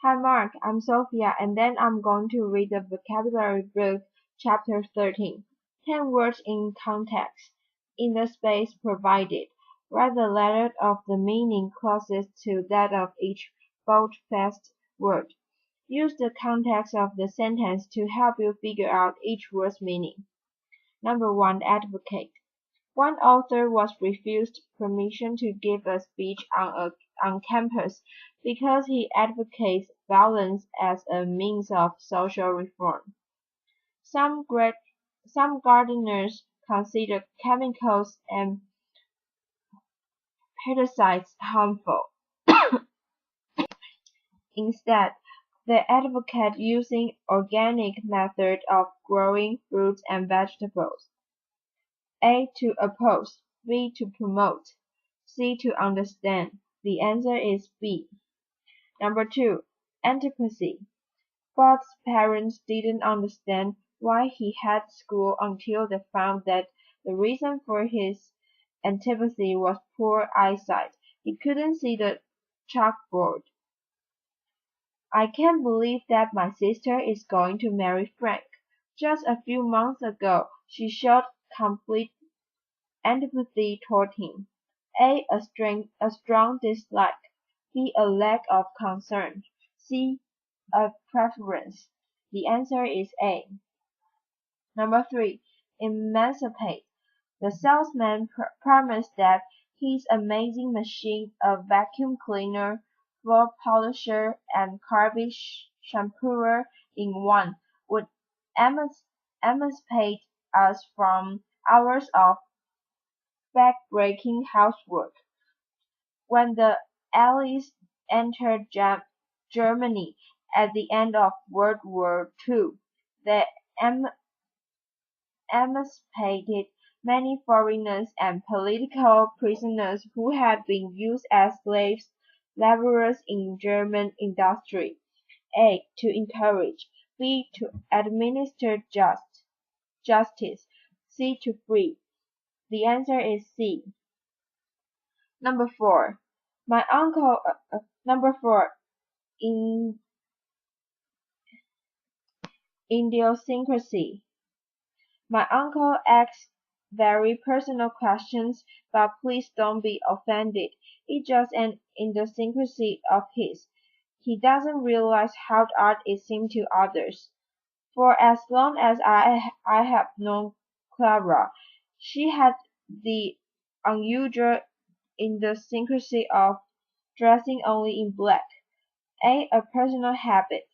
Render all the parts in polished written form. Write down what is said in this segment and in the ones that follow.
Hi Mark, I'm Sophia and then I'm going to read the vocabulary book, Chapter 13. 10 words in context. In the space provided, write the letter of the meaning closest to that of each bold-faced word. Use the context of the sentence to help you figure out each word's meaning. Number 1. Advocate. One author was refused permission to give a speech on campus because he advocates violence as a means of social reform. Some gardeners consider chemicals and pesticides harmful. Instead, they advocate using organic methods of growing fruits and vegetables. A. To oppose. B. To promote. C. To understand. The answer is B. Number 2. Antipathy. Bob's parents didn't understand why he had school until they found that the reason for his antipathy was poor eyesight. He couldn't see the chalkboard. I can't believe that my sister is going to marry Frank. Just a few months ago, she showed complete antipathy toward him. A. A strong dislike. B. A lack of concern. C. A preference. The answer is A. Number 3. Emancipate. The salesman promised that his amazing machine, a vacuum cleaner, floor polisher, and garbage shampooer in one, would emancipate us from hours of back-breaking housework. When the Allies entered Germany at the end of World War II, they emancipated many foreigners and political prisoners who had been used as slave laborers in German industry. A. To encourage. B. To administer justice. C. To free. The answer is C. Number 4. My uncle. Number 4. In idiosyncrasy. My uncle asks very personal questions, but please don't be offended. It's just an idiosyncrasy of his. He doesn't realize how odd it seems to others. For as long as I have known Clara, she had the unusual idiosyncrasy of dressing only in black. A. A personal habit.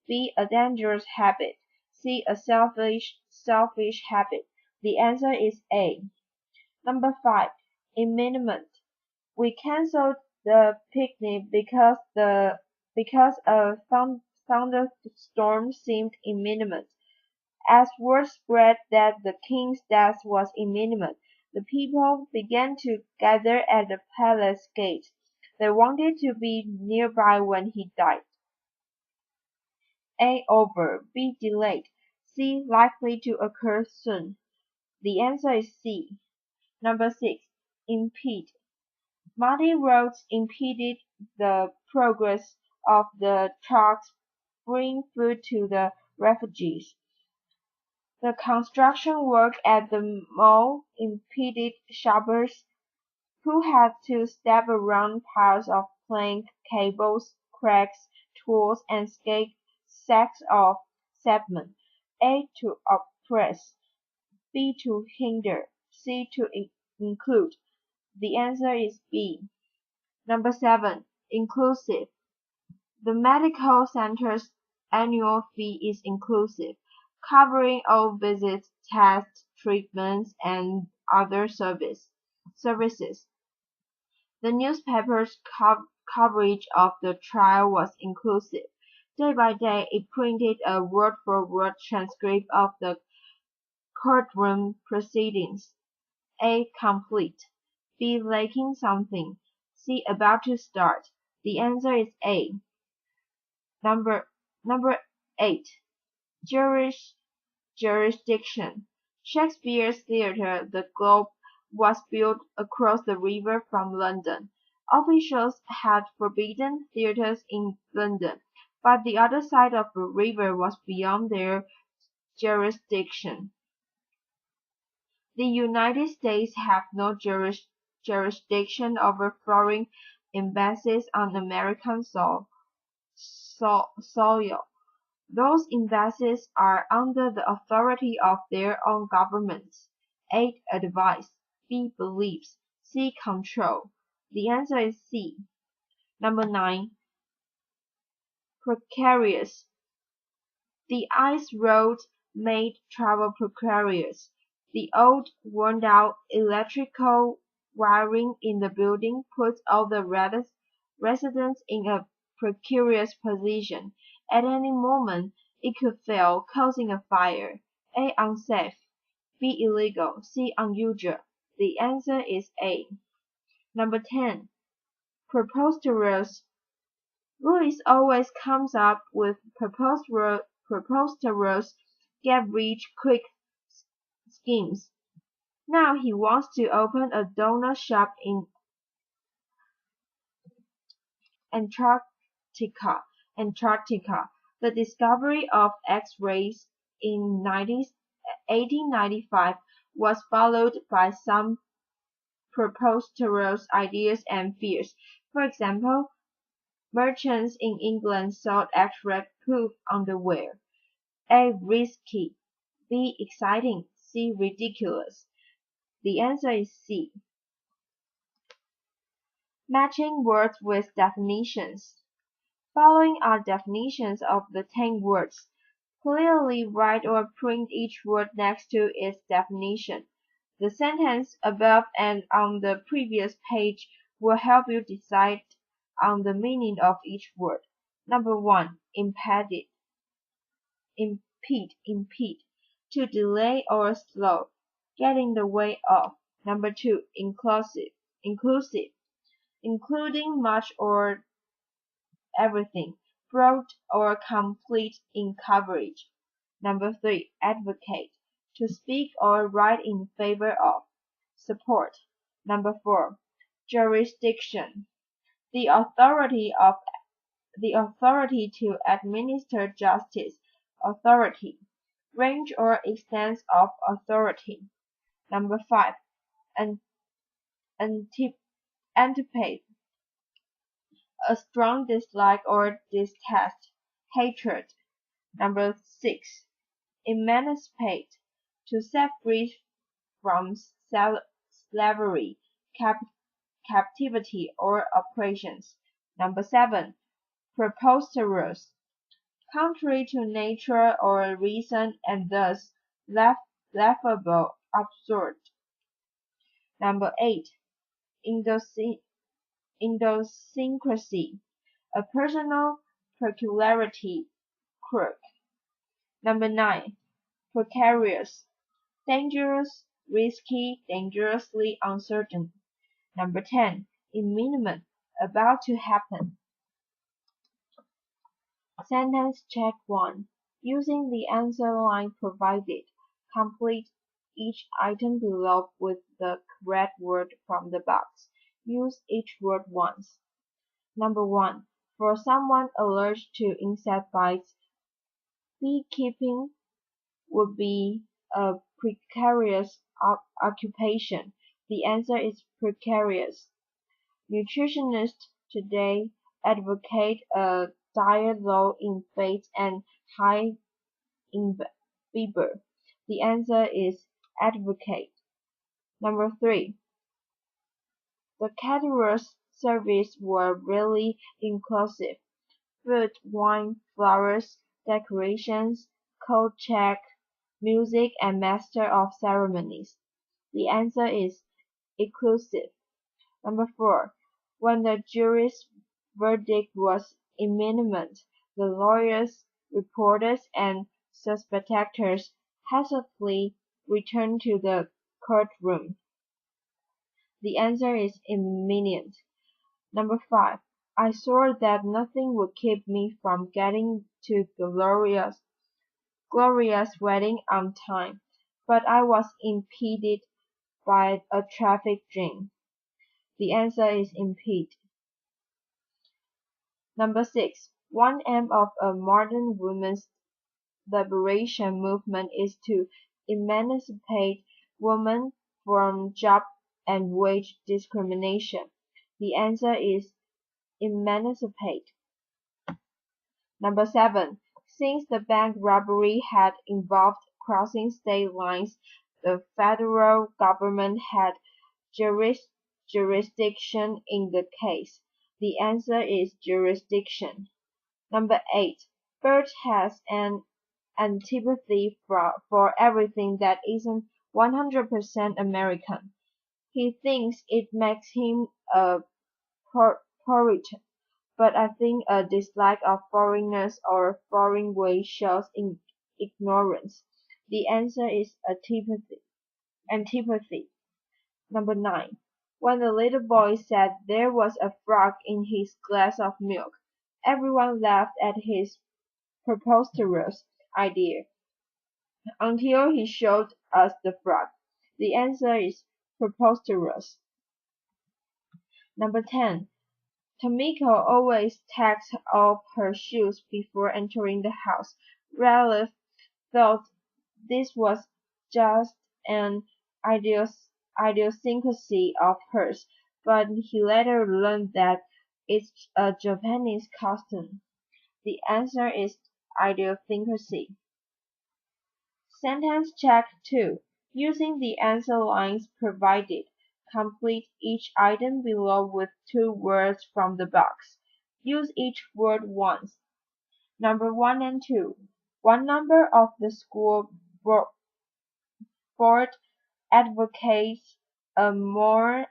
B. A dangerous habit. C. A selfish habit. The answer is A. Number 5. Imminent. We cancelled the picnic because a thunderstorm seemed imminent. As word spread that the king's death was imminent, the people began to gather at the palace gate. They wanted to be nearby when he died. A. Over. B. Delayed. C. Likely to occur soon. The answer is C. Number 6. Impede. Muddy roads impeded the progress of the trucks bringing food to the refugees. The construction work at the mall impeded shoppers who had to step around piles of plank, cables, cracks, tools, and sacks of cement. A. To oppress. B. To hinder. C. To include. The answer is B. Number 7. Inclusive. The medical center's annual fee is inclusive, covering all visits, tests, treatments, and other services. The newspaper's coverage of the trial was inclusive. Day by day it printed a word-for-word transcript of the courtroom proceedings. A. Complete. B. Lacking something. C. About to start. The answer is A. Number 8. Jurisdiction. Shakespeare's theatre, the Globe, was built across the river from London. Officials had forbidden theatres in London, but the other side of the river was beyond their jurisdiction. The United States have no jurisdiction over foreign embassies on American soil. Those embassies are under the authority of their own governments. A. Advice. B. Beliefs. C. Control. The answer is C. Number 9. Precarious. The ice roads made travel precarious. The old, worn-out electrical wiring in the building put all the residents in a precarious position. At any moment it could fail, causing a fire. A. Unsafe. B. Illegal. C. Unusual. The answer is A. Number 10. Preposterous. Louis always comes up with preposterous get-rich-quick schemes. Now he wants to open a donut shop in Antarctica. The discovery of X-rays in 1895 was followed by some preposterous ideas and fears. For example, merchants in England sold X-ray proof underwear. A. Risky. B. Exciting. C. Ridiculous. The answer is C. Matching words with definitions. Following are definitions of the 10 words. Clearly write or print each word next to its definition. The sentence above and on the previous page will help you decide on the meaning of each word. Number 1. Impede. To delay or slow. Get in the way of. Number 2. Inclusive. Including much or everything. Broad or complete in coverage. Number 3. Advocate. To speak or write in favor of. Support. Number 4. Jurisdiction. The authority to administer justice. Authority. Range or extent of authority. Number 5. Antipathy. A strong dislike or distaste. Hatred. Number 6. Emancipate. To set free from slavery, captivity, or oppressions. Number 7. Preposterous. Contrary to nature or reason and thus laughable, absurd. Number 8. Idiosyncrasy. A personal peculiarity, quirk. Number 9. Precarious. Dangerous, risky, dangerously uncertain. Number 10. Imminent. About to happen. Sentence check 1. Using the answer line provided, complete each item below with the correct word from the box. Use each word once. Number 1. For someone allergic to insect bites, beekeeping would be a precarious occupation. The answer is precarious. Nutritionists today advocate a diet low in fat and high in fiber. The answer is advocate. Number 3. The caterers service were really inclusive. Food, wine, flowers, decorations, coat check, music, and master of ceremonies. The answer is inclusive. Number 4. When the jury's verdict was imminent, the lawyers, reporters, and spectators hastily returned to the courtroom. The answer is imminent. Number 5. I swore that nothing would keep me from getting to Gloria's wedding on time, but I was impeded by a traffic jam. The answer is impede. Number 6. One aim of a modern women's liberation movement is to emancipate women from job and wage discrimination. The answer is emancipate. Number 7. Since the bank robbery had involved crossing state lines, the federal government had jurisdiction in the case. The answer is jurisdiction. Number 8. Bert has an antipathy for everything that isn't 100% American. He thinks it makes him a Puritan, but I think a dislike of foreigners or foreign ways shows ignorance. The answer is antipathy. Antipathy. Number 9. When the little boy said there was a frog in his glass of milk, everyone laughed at his preposterous idea until he showed us the frog. The answer is preposterous. Number 10. Tomiko always takes off her shoes before entering the house. Ralph thought this was just an idiosyncrasy of hers, but he later learned that it's a Japanese custom. The answer is idiosyncrasy. Sentence check 2. Using the answer lines provided, complete each item below with 2 words from the box. Use each word once. Number 1 and 2. One member of the school board advocates a more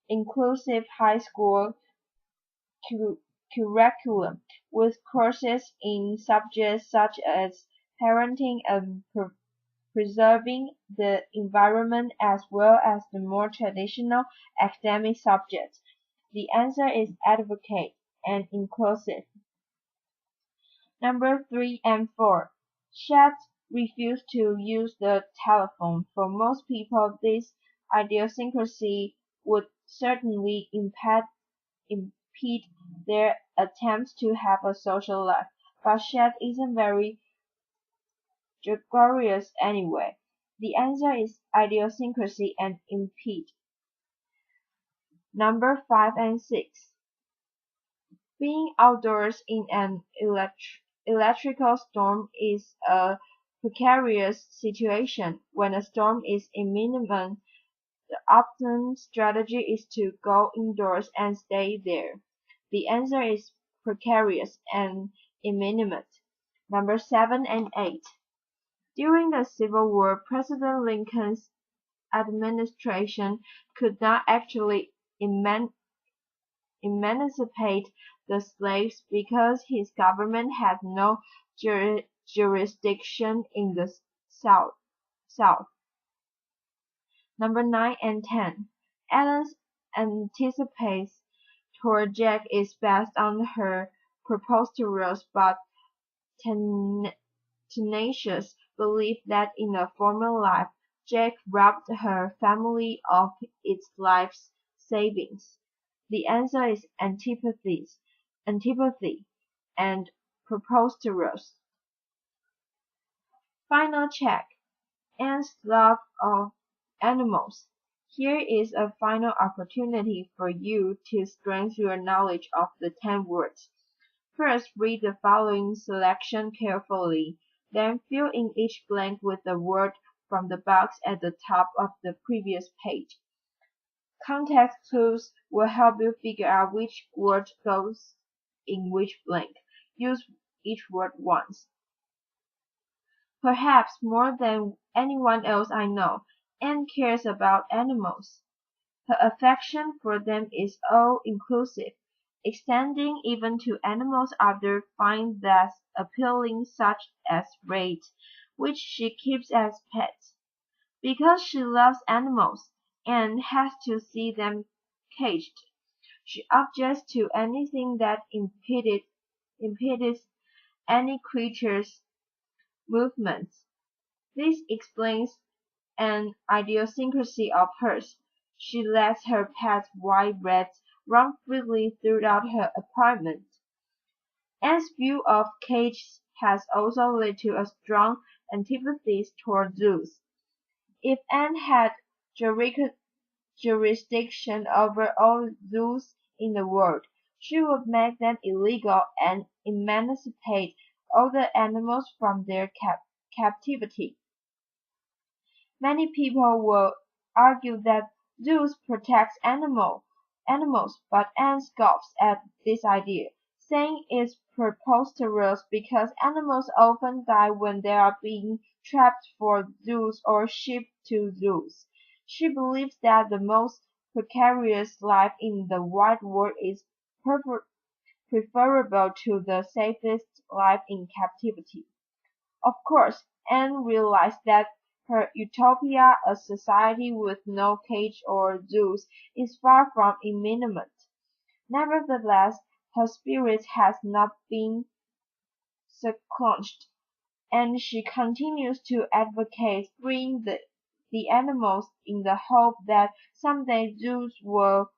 inclusive high school curriculum with courses in subjects such as parenting and preserving the environment as well as the more traditional academic subjects. The answer is advocate and inclusive. Number 3 and 4. Chat refused to use the telephone. For most people, this idiosyncrasy would certainly impede their attempts to have a social life, but Chat isn't very gregarious anyway. The answer is idiosyncrasy and impede. Number 5 and 6. Being outdoors in an electrical storm is a precarious situation. When a storm is imminent, the optimum strategy is to go indoors and stay there. The answer is precarious and imminent. Number 7 and 8. During the Civil War, President Lincoln's administration could not actually emancipate the slaves because his government had no jurisdiction in the South. Number 9 and 10. Alice anticipates toward Jack is based on her preposterous but tenacious belief that in a former life Jack robbed her family of its life savings. The answer is antipathy and preposterous. Final check. Anne's love of animals. Here is a final opportunity for you to strengthen your knowledge of the 10 words. First, read the following selection carefully, then fill in each blank with the word from the box at the top of the previous page. Context clues will help you figure out which word goes in which blank. Use each word once. Perhaps more than anyone else I know, Anne cares about animals. Her affection for them is all-inclusive, extending even to animals others find less appealing such as rats, which she keeps as pets. Because she loves animals, Anne has to see them caged. She objects to anything that impedes any creature's movements. This explains an idiosyncrasy of hers. She lets her pet white rats run freely throughout her apartment. Anne's view of cages has also led to a strong antipathy toward zoos. If Anne had jurisdiction over all zoos in the world, she would make them illegal and emancipate all the animals from their captivity. Many people will argue that zoos protect animals, but Anne scoffs at this idea, saying it's preposterous because animals often die when they are being trapped for zoos or shipped to zoos. She believes that the most precarious life in the wide world is preferable to the safest life in captivity. Of course, Anne realized that her utopia, a society with no cage or zoos, is far from imminent. Nevertheless, her spirit has not been squelched, and she continues to advocate freeing the animals in the hope that someday zoos will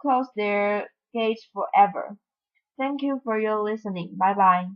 close their gates forever. Thank you for your listening. Bye bye.